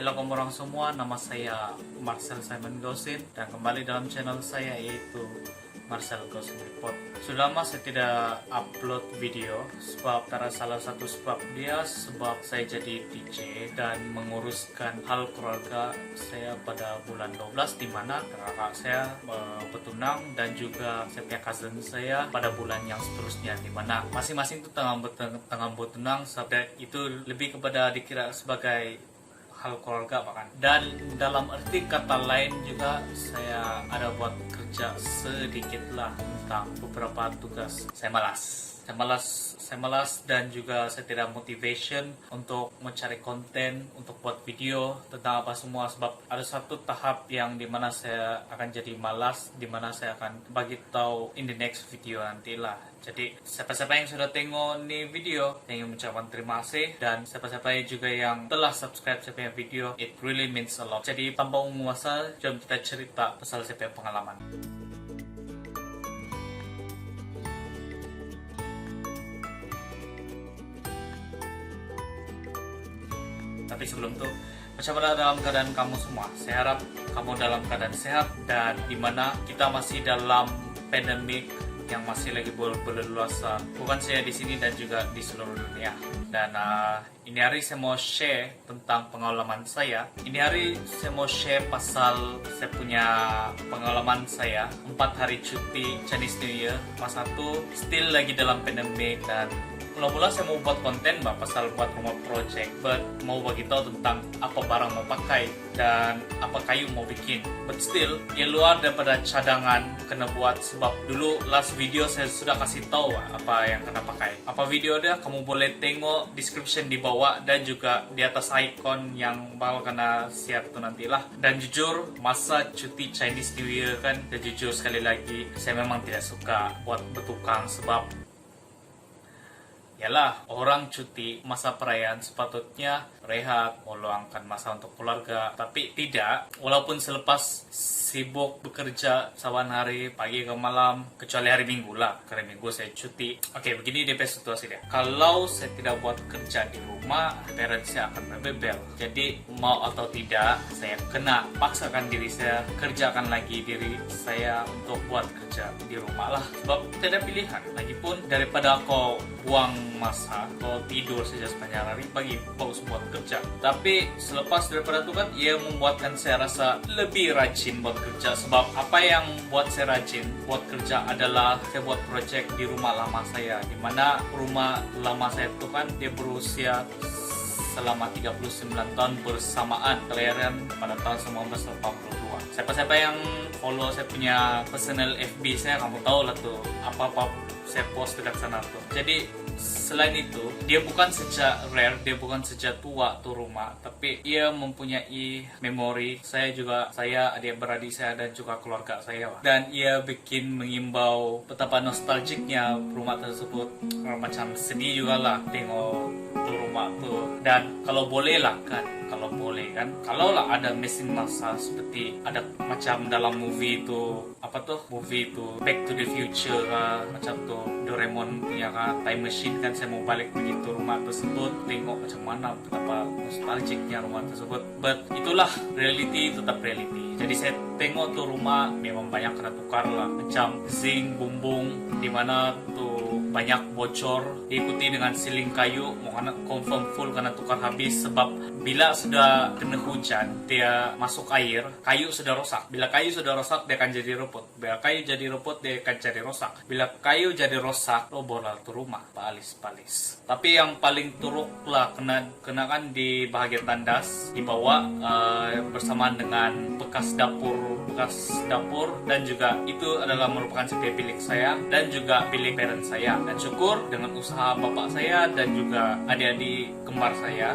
Halo kamu orang semua, nama saya Marcel Simon Gosin dan kembali dalam channel saya yaitu Marcel Gosin Report. Sudah lama saya tidak upload video sebab salah satu sebab dia sebab saya jadi DJ dan menguruskan hal keluarga saya pada bulan 12 di mana kakak saya bertunang dan juga saya punya cousin saya pada bulan yang seterusnya di mana masing-masing itu tengah bertunang sampai itu lebih kepada dikira sebagai hal keluarga bahkan. Dan dalam arti kata lain juga saya ada buat kerja sedikitlah tentang beberapa tugas. Saya malas dan juga saya tidak motivation untuk mencari konten, untuk buat video tentang apa semua sebab ada satu tahap yang dimana saya akan jadi malas, dimana saya akan bagi tahu in the next video nantilah. Jadi siapa-siapa yang sudah tengok nih video, saya ingin mengucapkan terima kasih dan siapa-siapa juga yang telah subscribe saya punya video, it really means a lot. Jadi tanpa menguasa, jom kita cerita pasal saya punya pengalaman. Tapi sebelum itu, bagaimana dalam keadaan kamu semua? Saya harap kamu dalam keadaan sehat dan dimana kita masih dalam pandemik yang masih lagi berleluasa. Bukan saya di sini dan juga di seluruh dunia. Dan ini hari saya mau share tentang pengalaman saya. Ini hari saya mau share pasal saya punya pengalaman saya 4 hari cuti Chinese New Year. Masa itu still lagi dalam pandemik dan mula-mula saya mau buat konten pasal buat rumah project, but mau bagi tahu tentang apa barang mau pakai dan apa kayu mau bikin. But still, ya luar daripada cadangan kena buat sebab dulu last video saya sudah kasih tahu apa yang kena pakai. Apa video dia kamu boleh tengok description di bawah dan juga di atas icon yang bakal kena share tu nantilah. Dan jujur masa cuti Chinese New Year kan, dan jujur sekali lagi saya memang tidak suka buat bertukang sebab yalah, orang cuti masa perayaan sepatutnya rehat, meluangkan masa untuk keluarga. Tapi tidak, walaupun selepas sibuk bekerja saban hari, pagi ke malam, kecuali hari Minggu lah. Hari Minggu saya cuti. Oke, begini DP situasi dia. Kalau saya tidak buat kerja di rumah, parents saya akan berbebel. Jadi, mau atau tidak, saya kena paksakan diri saya, kerjakan lagi diri saya untuk buat kerja di rumah lah. Sebab tidak ada pilihan. Lagipun, daripada kau buang masa, kau tidur saja sepanjang hari, bagus buat kerja. Tapi selepas daripada itu kan, ia membuatkan saya rasa lebih rajin buat kerja. Sebab apa yang buat saya rajin buat kerja adalah saya buat project di rumah lama saya, dimana rumah lama saya itu kan dia berusia selama 39 tahun bersamaan kelahiran pada tahun 1982. Siapa-siapa yang follow saya punya personal FB saya, kamu tahu lah tuh apa-apa saya post dekat sana tuh. Jadi selain itu, dia bukan saja rare, dia bukan saja tua tuh rumah, tapi ia mempunyai memori saya, adik-beradik saya dan juga keluarga saya. Dan ia bikin mengimbau betapa nostalgiknya rumah tersebut. Macam sedih juga lah tengok tuh rumah tuh. Dan kalau boleh kan kalau lah ada mesin masa seperti ada macam dalam movie itu Back to the Future macam tuh Doraemon punya time machine kan, saya mau balik begitu rumah tersebut, tengok macam mana betapa nostalgiknya rumah tersebut. But itulah reality, tetap reality. Jadi saya tengok tuh rumah memang banyak kena tukar lah, macam zinc, bumbung, dimana tuh banyak bocor, diikuti dengan siling kayu, mau kena confirm full kena tukar habis. Sebab bila sudah kena hujan, dia masuk air, kayu sudah rosak. Bila kayu sudah rosak, dia akan jadi rumput. Bila kayu jadi rumput, dia akan jadi rosak. Bila kayu jadi rosak, roboh lah tuh rumah, palis. Tapi yang paling teruk lah kena kan di bahagian tandas, di bawah bersamaan dengan bekas dapur dan juga itu adalah merupakan setiap bilik saya dan juga bilik parent saya. Dan syukur dengan usaha bapak saya dan juga adik-adik kembar saya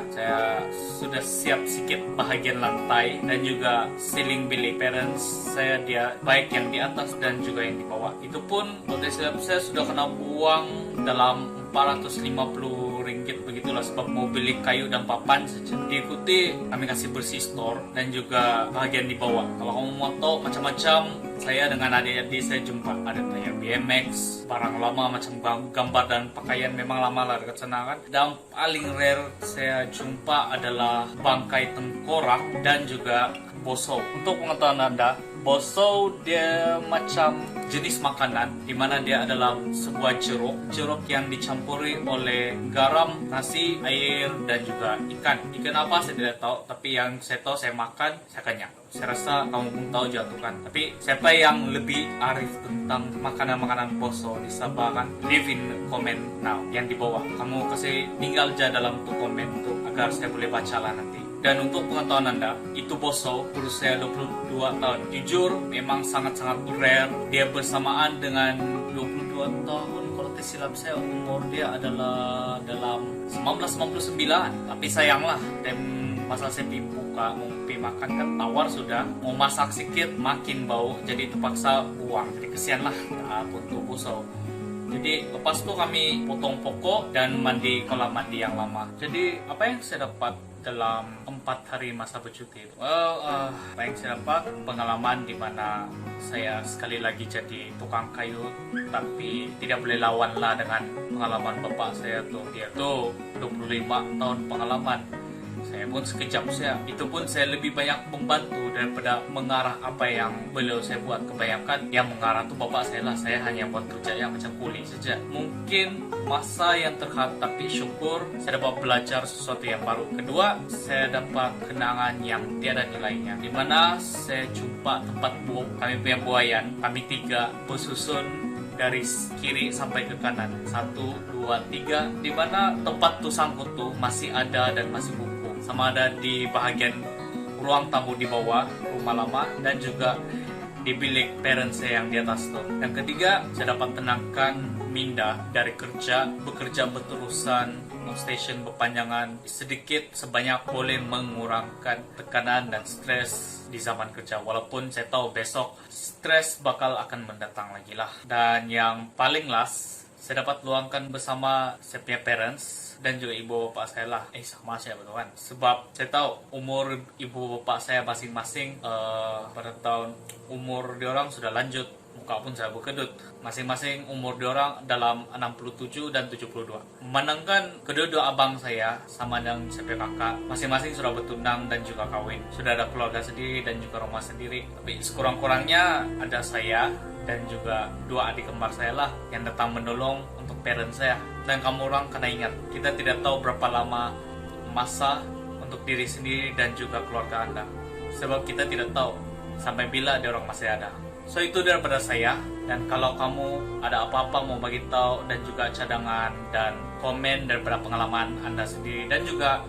sudah siap sikit bahagian lantai dan juga ceiling bilik parents saya, dia baik yang di atas dan juga yang di bawah. Itu pun potensi saya sudah kena buang dalam 450 ringgit begitulah, sebab mau beli kayu dan papan saja. Diikuti kami kasih bersih store dan juga bagian di bawah. Kalau kamu mau tahu macam-macam, saya dengan adik-adik saya jumpa ada tayar BMX, barang lama macam gambar dan pakaian memang lama lah dekat sana kan. Dan paling rare saya jumpa adalah bangkai tengkorak dan juga boso. Untuk pengetahuan Anda, boso dia macam jenis makanan di mana dia adalah sebuah jeruk yang dicampuri oleh garam, nasi, air dan juga ikan. Ikan apa saya tidak tahu, tapi yang saya tahu saya makan, saya kenyang. Saya rasa kamu pun tahu jatuhkan. Tapi siapa yang lebih arif tentang makanan-makanan boso di Sabah kan, leave in comment now yang di bawah. Kamu kasih tinggal aja dalam tuh komen tuh agar saya boleh baca lah nanti. Dan untuk pengetahuan Anda, itu boso berusia 22 tahun. Jujur, memang sangat-sangat rare. Dia bersamaan dengan 22 tahun. Kalau tersilap saya, umur dia adalah dalam 1999. Tapi sayanglah, dan masa saya buka, mau makan kan tawar sudah. Mau masak sedikit, makin bau. Jadi terpaksa buang. Jadi kesian lah untuk boso. Jadi lepas itu kami potong pokok dan mandi kolam mandi yang lama. Jadi apa yang saya dapat dalam 4 hari masa bercuti? Apa yang saya dapat? Pengalaman di mana saya sekali lagi jadi tukang kayu, tapi tidak boleh lawan lah dengan pengalaman bapak saya tuh. Dia tuh 25 tahun pengalaman. Saya pun sekejap itu pun saya lebih banyak membantu daripada mengarah apa yang beliau saya buat. Kebanyakan yang mengarah tuh bapak saya lah, saya hanya buat kerja yang macam kuli saja. Mungkin masa yang terhad, tapi syukur saya dapat belajar sesuatu yang baru. Kedua, saya dapat kenangan yang tiada nilainya, dimana saya jumpa tempat kami punya buayan, kami 3 bersusun dari kiri sampai ke kanan, 1, 2, 3, dimana tempat tusangku tuh masih ada dan masih buku. Sama ada di bahagian ruang tamu di bawah rumah lama dan juga di bilik parents saya yang di atas tuh. Yang ketiga, saya dapat tenangkan minda dari bekerja berterusan, station berpanjangan, sedikit sebanyak boleh mengurangkan tekanan dan stres di zaman kerja. Walaupun saya tahu besok stres bakal akan mendatang lagi lah. Dan yang paling last, saya dapat luangkan bersama saya punya parents dan juga ibu bapak saya lah. Sama saya betul kan, sebab saya tahu umur ibu bapak saya masing-masing pada tahun umur diorang sudah lanjut, muka pun saya berkedut. Masing-masing umur diorang dalam 67 dan 72. Menangkan kedua abang saya sama dengan saya punya kakak, masing-masing sudah bertunang dan juga kawin, sudah ada keluarga sendiri dan juga rumah sendiri. Tapi sekurang-kurangnya ada saya dan juga 2 adik kembar saya lah yang datang menolong untuk parents saya. Dan kamu orang kena ingat, kita tidak tahu berapa lama masa untuk diri sendiri dan juga keluarga Anda, sebab kita tidak tahu sampai bila dia orang masih ada. So itu daripada saya, dan kalau kamu ada apa-apa mau bagi tahu dan juga cadangan dan komen daripada pengalaman Anda sendiri dan juga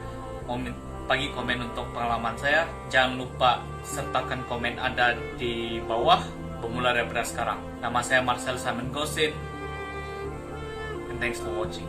mau bagi komen untuk pengalaman saya, jangan lupa sertakan komen Anda di bawah bermula daripada sekarang. Nama saya Marcel Simon Gosin, and thanks for watching.